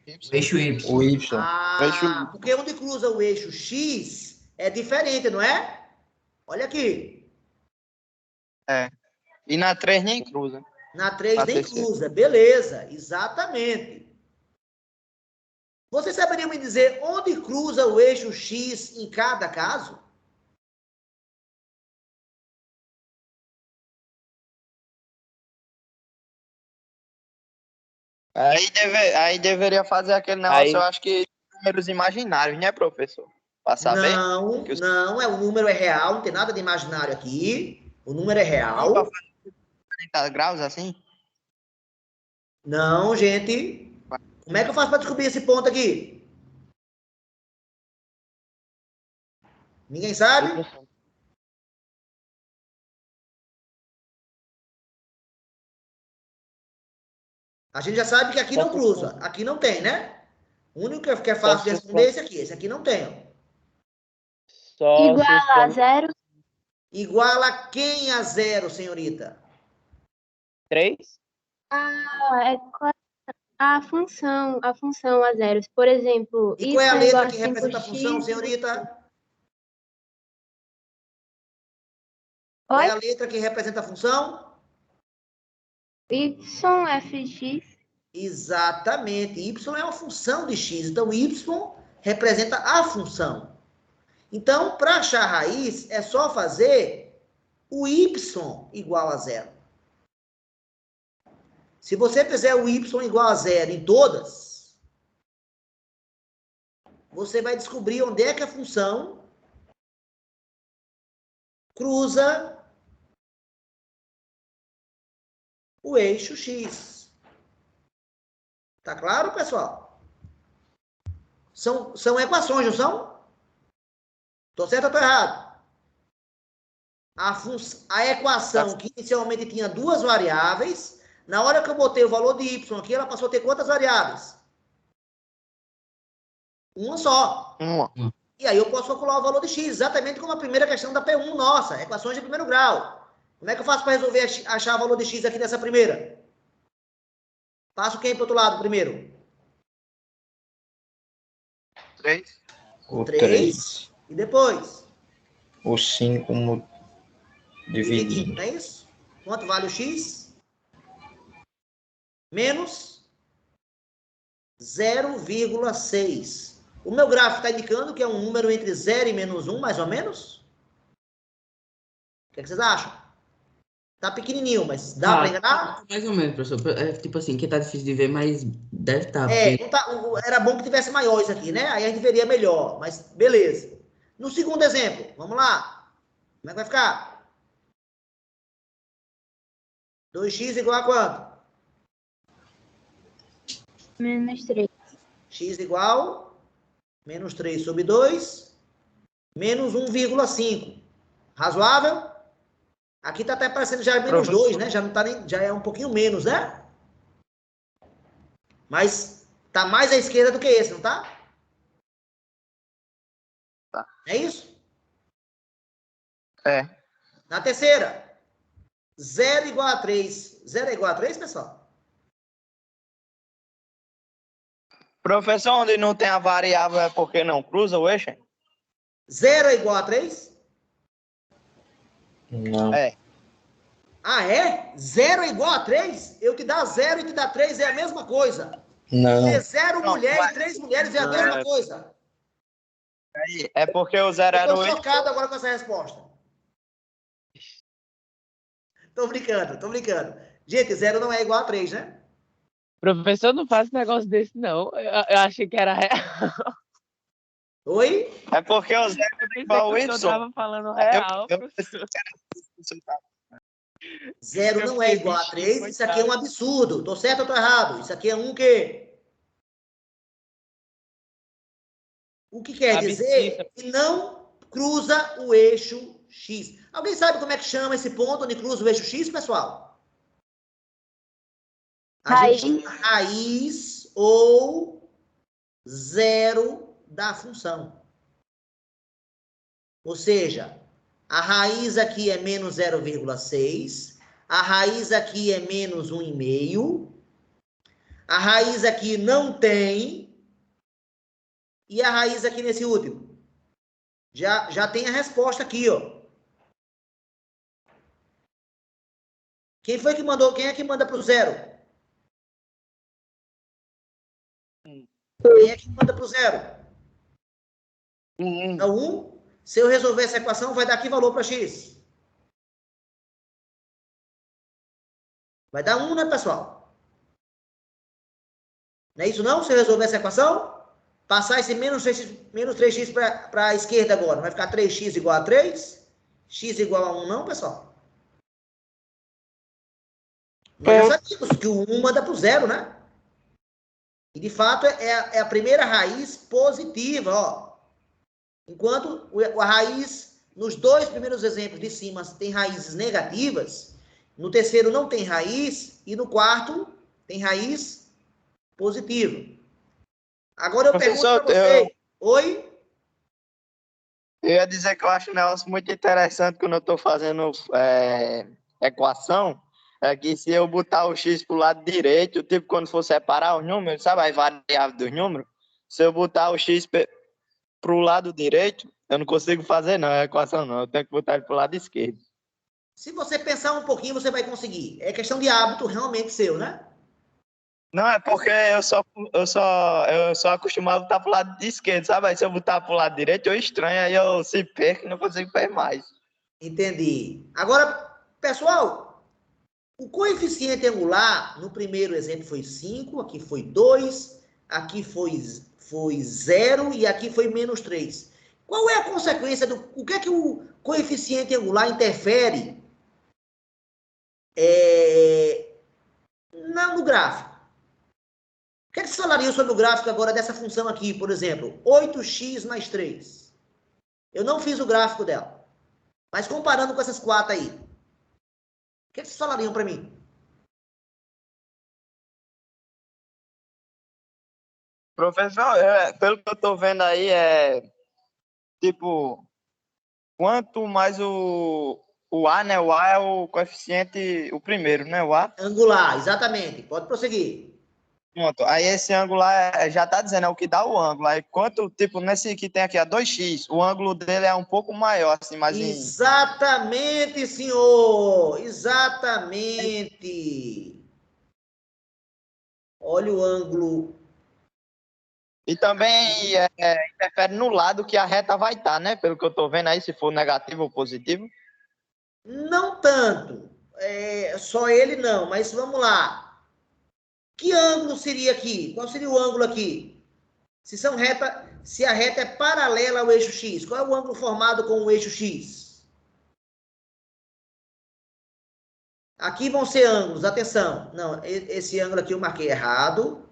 O eixo Y. O Y. Ah, porque onde cruza o eixo X é diferente, não é? Olha aqui. É. E na 3 nem cruza. Na 3 Na nem terceira. cruza. Beleza, exatamente. Você saberia me dizer onde cruza o eixo X em cada caso? Aí deveria fazer aquele negócio, Aí- eu acho que números imaginários, né, professor? Para saber. Não, que os- não, o número é real, não tem nada de imaginário aqui. O número é real. 40 graus assim? Não, gente. Como é que eu faço para descobrir esse ponto aqui? Ninguém sabe? A gente já sabe que aqui não cruza. Aqui não tem, né? O único que é fácil de responder é esse aqui. Esse aqui não tem. Ó. Só se Igual os a pontos 0. Iguala quem a 0, senhorita? 3. É a função a zeros. Por exemplo, E qual é a y letra igual a que representa a 5x. função, senhorita? Qual é Oi? a letra que representa a função? YFX. Exatamente. Y é uma função de x. Então, y representa a função. Então, para achar a raiz, é só fazer o y igual a 0. Se você fizer o y igual a 0 em todas, você vai descobrir onde é que a função cruza o eixo x. Tá claro, pessoal? São equações, não são? Tô certo ou tô errado? A equação que inicialmente tinha 2 variáveis, na hora que eu botei o valor de y aqui, ela passou a ter quantas variáveis? Uma só. E aí eu posso calcular o valor de x, exatamente como a primeira questão da P1 nossa, equações de primeiro grau. Como é que eu faço para resolver achar o valor de x aqui nessa primeira? Passo quem para o outro lado primeiro? 3. O 3. 3. E depois? O 5 dividindo. Não é isso? Quanto vale o x? Menos 0,6. O meu gráfico está indicando que é um número entre 0 e menos 1, mais ou menos? O que vocês acham? Tá pequenininho, mas dá para enganar? Mais ou menos, professor. É, tipo assim, que tá difícil de ver, mas deve estar. Não tá, era bom que tivesse maior isso aqui, né? Aí a gente veria melhor, mas beleza. No segundo exemplo, vamos lá. Como é que vai ficar? 2x igual a quanto? Menos 3. X igual menos 3 sobre 2, menos 1,5. Razoável? Aqui está até parecendo já menos 2, né? Já não tá nem, já é um pouquinho menos, né? Mas tá mais à esquerda do que esse, não tá? Tá. É isso? É. Na terceira, 0 igual a 3. 0 é igual a 3, pessoal? Professor, onde não tem a variável é porque não cruza o eixo? 0 é igual a 3? Não. É. Ah, é? 0 é igual a 3? Eu te dar 0 e te dar 3 é a mesma coisa. Não. Ter 0 Não, mulher mas- e 3 mulheres é a Não, mesma coisa. É porque o 0 Eu era tô o eixo. chocado agora com essa resposta. Tô brincando, tô brincando. Gente, 0 não é igual a 3, né? Professor, não faz negócio desse, não. Eu achei que era real. Oi? É porque o 0 Eu é pensei igual que ao o Y. senhor tava falando real, Eu professor. 0 Eu não é fiquei igual a bichinho, 3, isso aqui é um coitado. absurdo. Tô certo ou tô errado? Isso aqui é um quê? O que quer Abscissa. dizer que não cruza o eixo X. Alguém sabe como é que chama esse ponto onde cruza o eixo X, pessoal? A gente chama raiz ou zero da função. Ou seja, a raiz aqui é menos 0,6, a raiz aqui é menos 1,5, a raiz aqui não tem, e a raiz aqui nesse último. Já tem a resposta aqui, ó. Quem foi que mandou? Quem é que manda para o zero? Quem é que manda para o zero? É o 1. Se eu resolver essa equação, vai dar que valor para x? Vai dar 1, né, pessoal? Não é isso não? Se eu resolver essa equação, passar esse menos 3x para a esquerda agora. Vai ficar 3x igual a 3? X igual a 1 não, pessoal? Nós já sabíamos que o 1 manda para o zero, né? E, de fato, é a primeira raiz positiva, ó. Enquanto a raiz, nos dois primeiros exemplos de cima, tem raízes negativas, no terceiro não tem raiz, e no quarto tem raiz positiva. Agora eu pergunto para você. Oi? Eu ia dizer que eu acho um negócio muito interessante quando eu estou fazendo equação, é que se eu botar o x para o lado direito, tipo quando for separar os números, sabe as variáveis dos números? Se eu botar o x para o lado direito, eu não consigo fazer não, a equação não, eu tenho que botar ele para o lado esquerdo. Se você pensar um pouquinho, você vai conseguir. É questão de hábito realmente seu, né? Não, é porque eu sou acostumado a botar para o lado esquerdo, sabe? Aí se eu botar para o lado direito, eu estranho, aí eu se perco e não consigo ver mais. Entendi. Agora, pessoal, o coeficiente angular, no primeiro exemplo foi 5, aqui foi 2, aqui foi 0 e aqui foi menos 3. Qual é a consequência do... O que é que o coeficiente angular interfere no gráfico? O que é que você falaria sobre o gráfico agora dessa função aqui, por exemplo? 8x mais 3. Eu não fiz o gráfico dela. Mas comparando com essas quatro aí, o que vocês falariam para mim? Professor, pelo que eu estou vendo aí, tipo, quanto mais o A, né? O A é o coeficiente, o primeiro, né? O A. Angular, exatamente. Pode prosseguir. Pronto. Aí esse ângulo lá já tá dizendo, é o que dá o ângulo. Aí quanto, tipo, nesse que tem aqui, a 2x, o ângulo dele é um pouco maior, assim, mas Exatamente, senhor. Exatamente. Olha o ângulo. E também interfere no lado que a reta vai estar, né? Pelo que eu tô vendo aí, se for negativo ou positivo. Não tanto. Só ele não, mas vamos lá. Que ângulo seria aqui? Qual seria o ângulo aqui? Se a reta é paralela ao eixo X, qual é o ângulo formado com o eixo X? Aqui vão ser ângulos, atenção. Não, esse ângulo aqui eu marquei errado.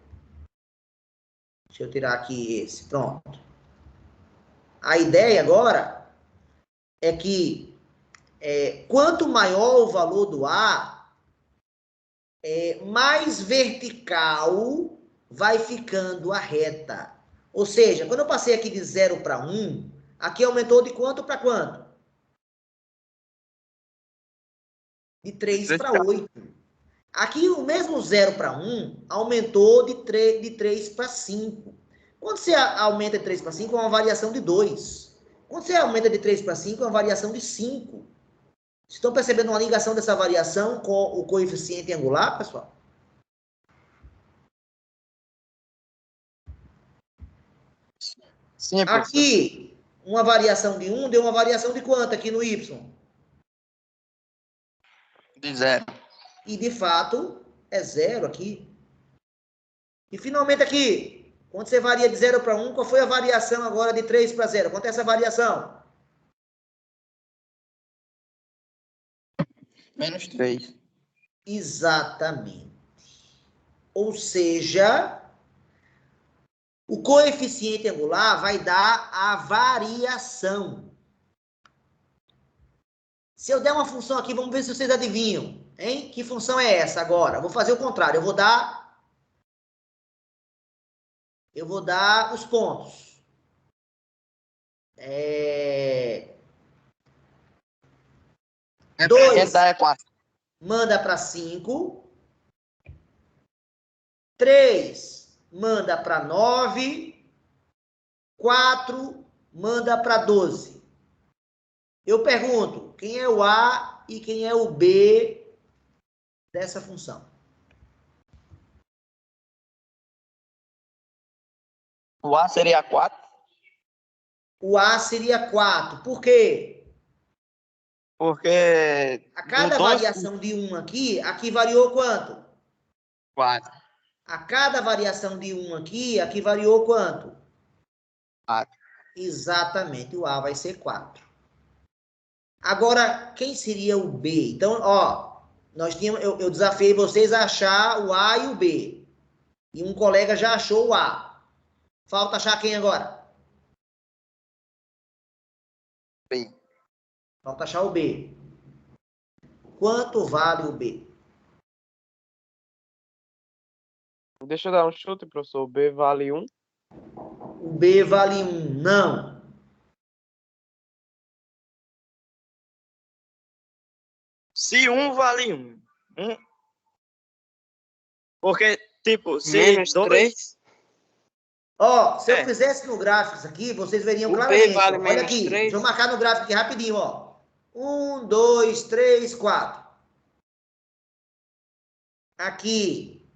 Deixa eu tirar aqui esse, pronto. A ideia agora é que quanto maior o valor do A, mais vertical vai ficando a reta. Ou seja, quando eu passei aqui de 0 para 1, aqui aumentou de quanto para quanto? De 3 para 8. Aqui o mesmo 0 para 1 aumentou de 3 para 5. Quando você aumenta de 3 para 5, é uma variação de 2. Quando você aumenta de 3 para 5, é uma variação de 5. Estão percebendo uma ligação dessa variação com o coeficiente angular, pessoal? Sim, professor. Aqui, uma variação de 1 deu uma variação de quanto aqui no Y? De 0. E, de fato, é 0 aqui. E, finalmente, aqui, quando você varia de 0 para 1, qual foi a variação agora de 3 para 0? Quanto é essa variação? Menos 3. Exatamente. Ou seja, o coeficiente angular vai dar a variação. Se eu der uma função aqui, vamos ver se vocês adivinham. Hein? Que função é essa agora? Vou fazer o contrário. Eu vou dar os pontos. 2 manda para 5. 3 manda para 9. 4 manda para 12. Eu pergunto, quem é o A e quem é o B dessa função? O A seria 4? O A seria 4. Por quê? Porque A cada variação de 1 aqui variou quanto? 4. A cada variação de 1 aqui variou quanto? 4. Exatamente, o A vai ser 4. Agora, quem seria o B? Então, ó, eu desafiei vocês a achar o A e o B. E um colega já achou o A. Falta achar quem agora? B. Falta achar o B. Quanto vale o B? Deixa eu dar um chute, professor. B vale 1. O B vale 1. Não. Se 1 vale 1. Porque, tipo, se Menos 3. Ó, se eu fizesse no gráfico aqui, vocês veriam O claramente. B vale Olha menos aqui, 3. deixa eu marcar no gráfico aqui rapidinho, ó. 1, 2, 3, 4. Aqui,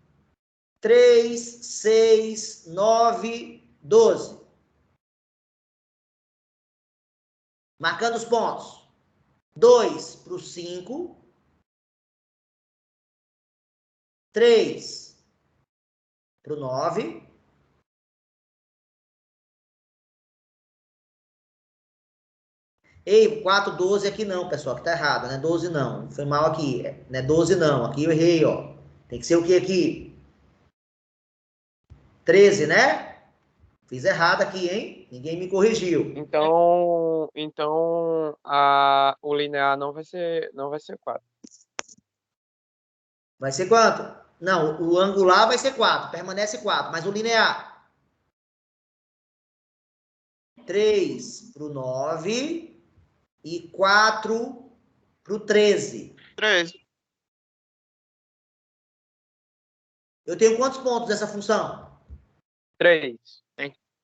3, 6, 9, 12. Marcando os pontos. 2 para o 5. 3 para o 9. Ei, 4, 12 aqui não, pessoal, que tá errado, né? 12 não. Foi mal aqui. Não é 12 não. Aqui eu errei, ó. Tem que ser o que aqui? 13, né? Fiz errado aqui, hein? Ninguém me corrigiu. Então o linear não vai ser 4. Vai ser quanto? Não, o angular vai ser 4. Permanece 4. Mas o linear? 3 para o 9 e 4 para o 13. 13. Eu tenho quantos pontos dessa função? 3.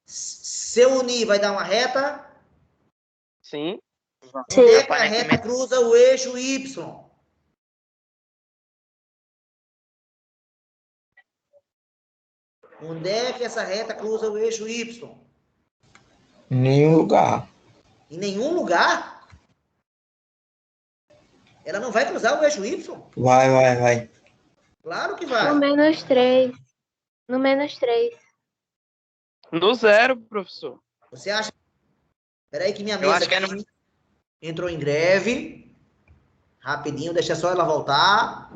Se eu unir, vai dar uma reta? Sim. Onde é que a reta cruza o eixo Y? Onde é que essa reta cruza o eixo Y? Em nenhum lugar. Em nenhum lugar? Ela não vai cruzar o eixo Y? Vai. Claro que No vai. menos 3. No menos 3. No 0, professor. Você acha? Espera aí que minha Eu mesa acho que é aqui entrou em greve. Rapidinho, deixa só ela voltar.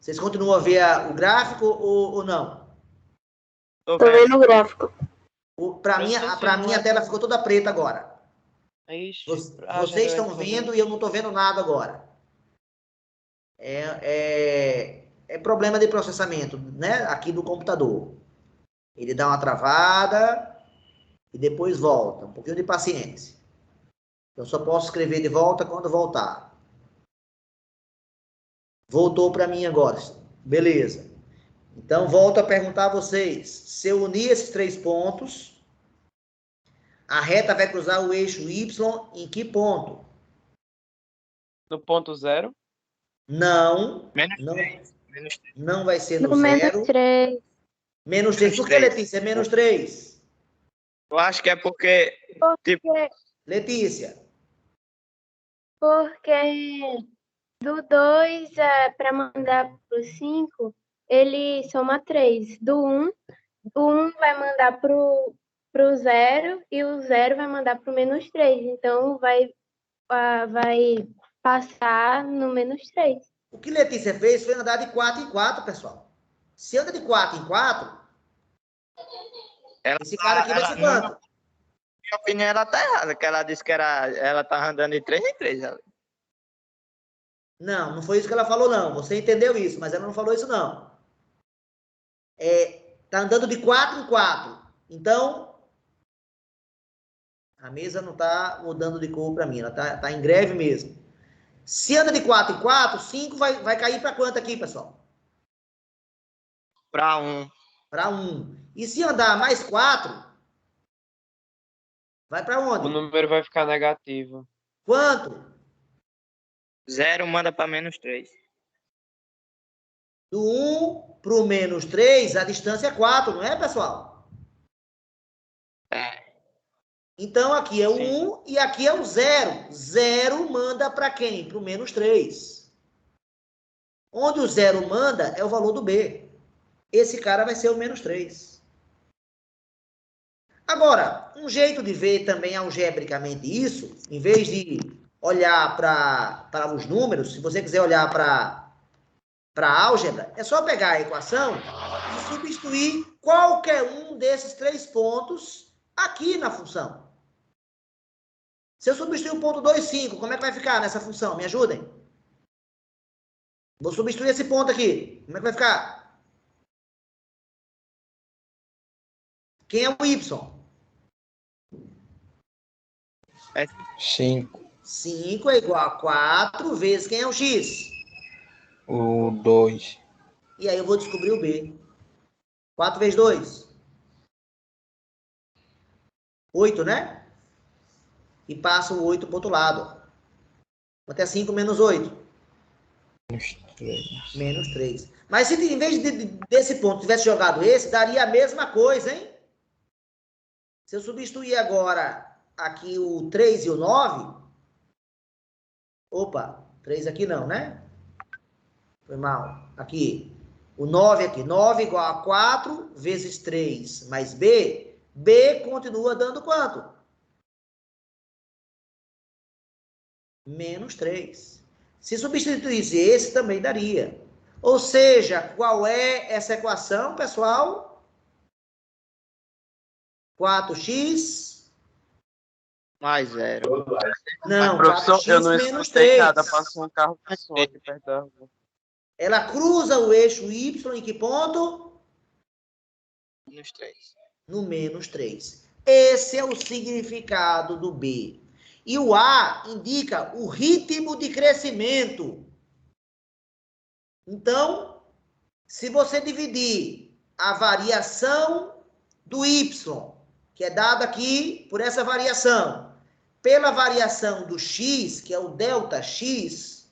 Vocês continuam a ver o gráfico ou não? Tô Tô vendo. vendo o gráfico. Para mim, a tela ficou toda preta agora. Ixi, Vocês estão vendo e eu não estou vendo nada agora. É problema de processamento, né? Aqui do computador. Ele dá uma travada e depois volta. Um pouquinho de paciência. Eu só posso escrever de volta quando voltar. Voltou para mim agora. Beleza. Então, volto a perguntar a vocês. Se eu unir esses 3 pontos, a reta vai cruzar o eixo Y em que ponto? No ponto 0. Não. Menos Não, 3. não vai ser no No menos 0. 3. Menos 3. Por que, três. Letícia? É menos 3. Eu acho que é porque... Tipo, Letícia. Porque do 2 para mandar pro 5, ele soma 3. Do 1, o 1 vai mandar pro 0 e o 0 vai mandar pro menos 3. Então, vai passar no menos 3. O que Letícia fez foi andar de 4 em 4, pessoal. Se anda de 4 em 4, esse cara aqui vai ser quanto? Na minha opinião, ela tá errada, que ela disse que ela tá andando de 3 em 3. Não foi isso que ela falou, não. Você entendeu isso, mas ela não falou isso, não. Tá andando de 4 em 4. Então, a mesa não tá mudando de cor para mim. Ela tá em greve mesmo. Se anda de 4 em 4, 5 vai cair para quanto aqui, pessoal? Para 1. Para 1. E se andar mais 4, vai para onde? O número vai ficar negativo. Quanto? 0 manda para menos 3. Do 1 para o menos 3, a distância é 4, não é, pessoal? É. Então, aqui é o Sim. 1 e aqui é o 0. 0 manda para quem? Para o menos 3. Onde o 0 manda é o valor do B. Esse cara vai ser o menos 3. Agora, um jeito de ver também algebricamente isso, em vez de olhar para os números, se você quiser olhar para a álgebra, é só pegar a equação e substituir qualquer um desses 3 pontos aqui na função. Se eu substituir o ponto 2, 5, como é que vai ficar nessa função? Me ajudem. Vou substituir esse ponto aqui. Como é que vai ficar? Quem é o Y? 5. 5 é igual a 4 vezes quem é o X? O 2. E aí eu vou descobrir o B. 4 vezes 2? 8, né? E passa o 8 para o outro lado. Quanto é 5 menos 8? Menos 3. Menos 3. Mas se em vez desse ponto tivesse jogado esse, daria a mesma coisa, hein? Se eu substituir agora aqui o 3 e o 9... Opa, 3 aqui não, né? Foi mal. Aqui. O 9 aqui. 9 igual a 4 vezes 3 mais B. B continua dando quanto? Menos 3. Se substituísse esse, também daria. Ou seja, qual é essa equação, pessoal? 4x Mais 0. Não, Professor, 4x eu não menos escutei 3. nada. Passou um carro de som aqui perto da rua. Ela cruza o eixo Y em que ponto? Menos 3. No menos 3. Esse é o significado do B. E o A indica o ritmo de crescimento. Então, se você dividir a variação do Y, que é dada aqui por essa variação, pela variação do X, que é o delta X,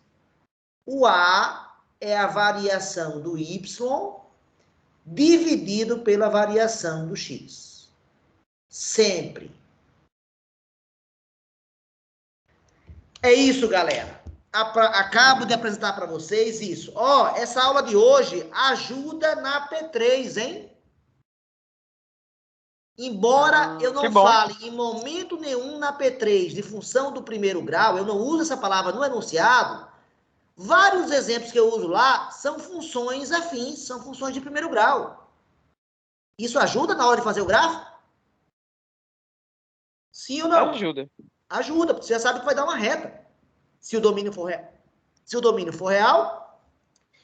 o A é a variação do Y dividido pela variação do X. Sempre. É isso, galera. Acabo de apresentar para vocês isso. Ó, essa aula de hoje ajuda na P3, hein? Embora eu não fale em momento nenhum na P3 de função do primeiro grau, eu não uso essa palavra no enunciado, vários exemplos que eu uso lá são funções afins, são funções de primeiro grau. Isso ajuda na hora de fazer o gráfico? Sim ou não? Ajuda. Ajuda, porque você já sabe que vai dar uma reta. Se o domínio for real. Se o domínio for real,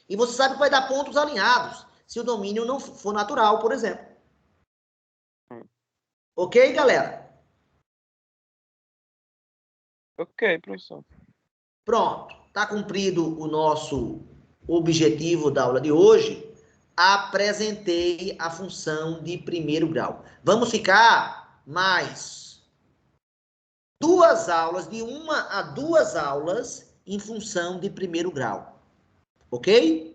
e você sabe que vai dar pontos alinhados, se o domínio não for natural, por exemplo. Ok, galera? Ok, professor. Pronto. Está cumprido o nosso objetivo da aula de hoje. Apresentei a função de primeiro grau. Vamos ficar mais 2 aulas, de 1 a 2 aulas, em função de primeiro grau. Ok?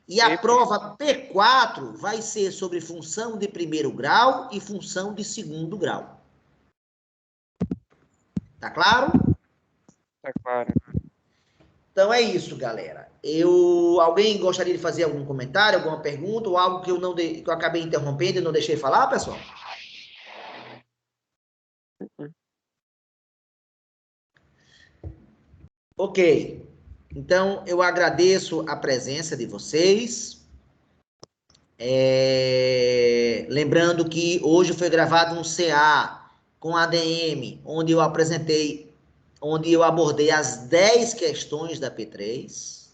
E a prova P4 vai ser sobre função de primeiro grau e função de segundo grau. Tá claro? Tá claro. Então é isso, galera. Alguém gostaria de fazer algum comentário, alguma pergunta, ou algo que que eu acabei interrompendo e não deixei falar, pessoal? Ok. Então, eu agradeço a presença de vocês. Lembrando que hoje foi gravado um CA com ADM, onde eu abordei as 10 questões da P3.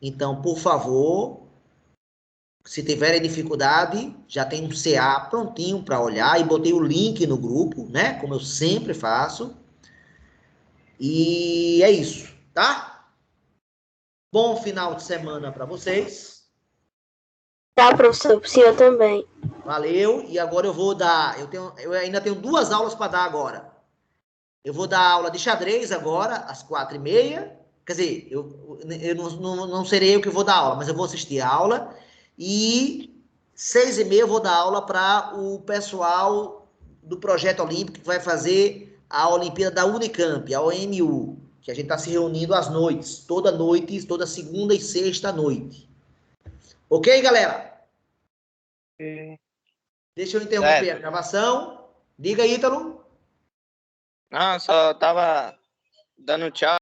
Então, por favor, se tiverem dificuldade, já tem um CA prontinho para olhar, e botei o link no grupo, né? Como eu sempre faço. E é isso, tá? Bom final de semana para vocês. Tá, professor, pro senhor também. Valeu. E agora eu vou dar... Eu ainda tenho 2 aulas para dar agora. Eu vou dar aula de xadrez agora, às 4h30. Quer dizer, eu não serei eu que vou dar aula, mas eu vou assistir a aula. E 6h30 eu vou dar aula para o pessoal do Projeto Olímpico, que vai fazer a Olimpíada da Unicamp, a OMU, que a gente está se reunindo às noites, toda noite, toda segunda e sexta noite. Ok, galera? Deixa eu interromper a gravação. Diga, Ítalo. Não, só tava dando tchau.